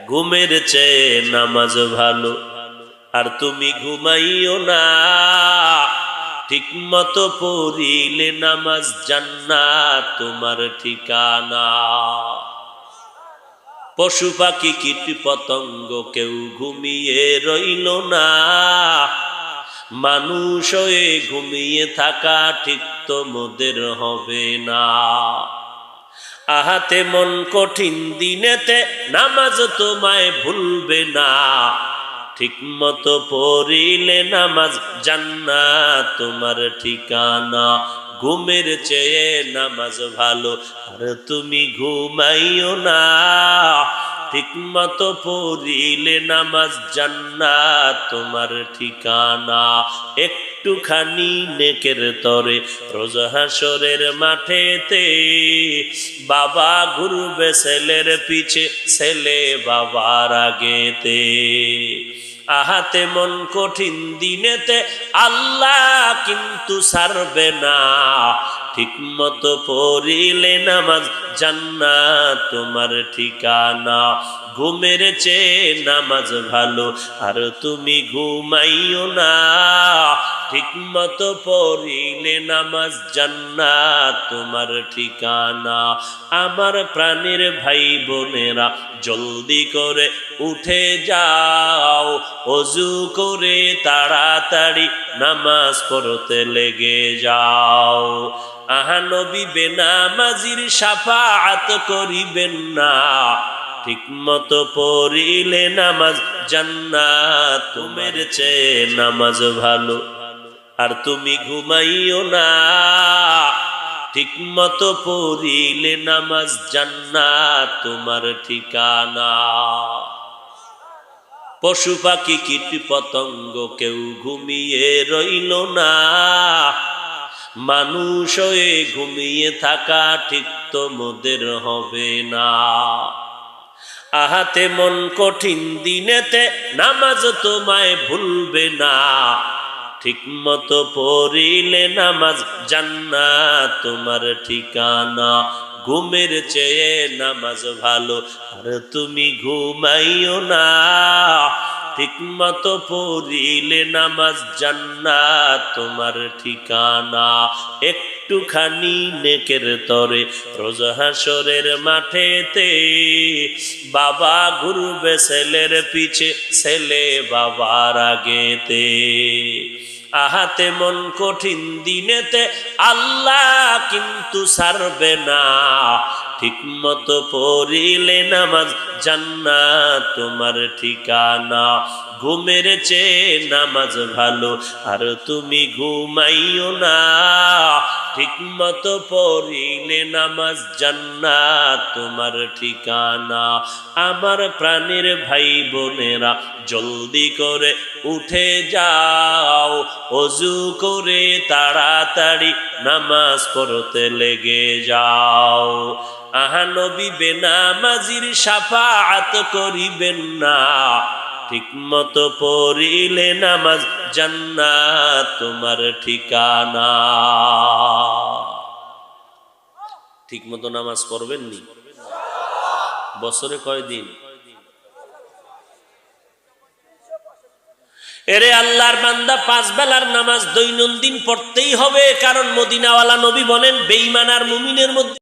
ঘুমের চেয়ে নামাজ ভালো। আর তুমি ঘুমাইও না, ঠিক মতো পড়িলে নামাজ জান্নাত তোমার ঠিকানা। পশু পাখি কীট পতঙ্গ কেউ ঘুমিয়ে রইল না, মানুষ হয়ে ঘুমিয়ে থাকা ঠিক তোমাদের হবে না। আহাতে মন কঠিন দিনেতে নামাজ তোমায় ভুলবে না, ঠিক মতো পড়িলে নামাজ জান্নাত তোমার ঠিকানা। ঘুমের চেয়ে নামাজ ভালো, আর তুমি ঘুমাইও না, ঠিক মতো পড়িলে নামাজ জান্নাত তোমার ঠিকানা। একটুখানি নেকের তরে রোজ হাসরের মাঠেতে, বাবা ঘুরবে ছেলের পিছে, ছেলে বাবার আগেতে। আহাতে মন কঠিন দিনেতে আল্লাহ কিন্তু ছাড়বে না, ঠিক মতো পড়িলে নামাজ জান্নাত তোমার ঠিকানা। ঘুমের চেয়ে নামাজ ভালো, আর তুমি ঘুমাইও না, ঠিক মতো পড়িলে নামাজ জান্নাত তোমার ঠিকানা। আমার প্রাণের ভাই বোনেরা জলদি করে উঠে যাও, ওযু করে তাড়াতাড়ি নামাজ পড়তে লেগে যাও। আহা নবী বেনামাজির শাফাআত করিবেন না, ঠিক মতো পড়িলে নামাজ জান্নাত তোমার চেয়ে নামাজ ভালো। আর তুমি ঘুমাইও না, ঠিক মতো পড়িলে নামাজ জান্নাত তোমার ঠিকানা। পশু পাখি কীট পতঙ্গ কেউ ঘুমিয়ে রইল না, মানুষ হয়ে ঘুমিয়ে থাকা ঠিক তোমাদের হবে না। আহাতে মন কঠিন দিনেতে নামাজ তোমায় ভুলবে না, ঠিক মতো পড়িলে নামাজ জান্নাত তোমার ঠিকানা। ঘুমের চেয়ে নামাজ ভালো, আর তুমি ঘুমাইও না, ঠিক মতো পড়িলে নামাজ জান্নাত তোমার ঠিকানা। একটুখানি নেকের তরে রোজ হাসরের মাঠেতে, বাবা ঘুরবে ছেলের পিছে, ছেলে বাবার আগেতে। আহাতে মন কঠিন দিনেতে আল্লাহ কিন্তু ছাড়বে না, ঠিক মতো পড়িলে নামাজ জান্নাত তোমার ঠিকানা। ঘুমের চেয়ে নামাজ ভালো, আর তুমি ঘুমাইও না, ঠিক মতো পড়িলে নামাজ জান্নাত তোমার ঠিকানা। আমার প্রাণের ভাই বোনেরা জলদি করে উঠে যাও, ওযু করে তাড়াতাড়ি নামাজ পড়তে লেগে যাও। আহা নবী বেনামাজির শাফাআত করিবেন না, ঠিক মতো পড়িলে নামাজ জান্নাত তোমার ঠিকানা। ঠিক মতো নামাজ পড়বেন নি? বছরে কয়দিন? এরে আল্লাহর বান্দা, 5 বেলার নামাজ দৈনন্দিন পড়তেই হবে, কারণ মদিনাওয়ালা নবী বলেন বেঈমান আর মুমিনের মধ্যে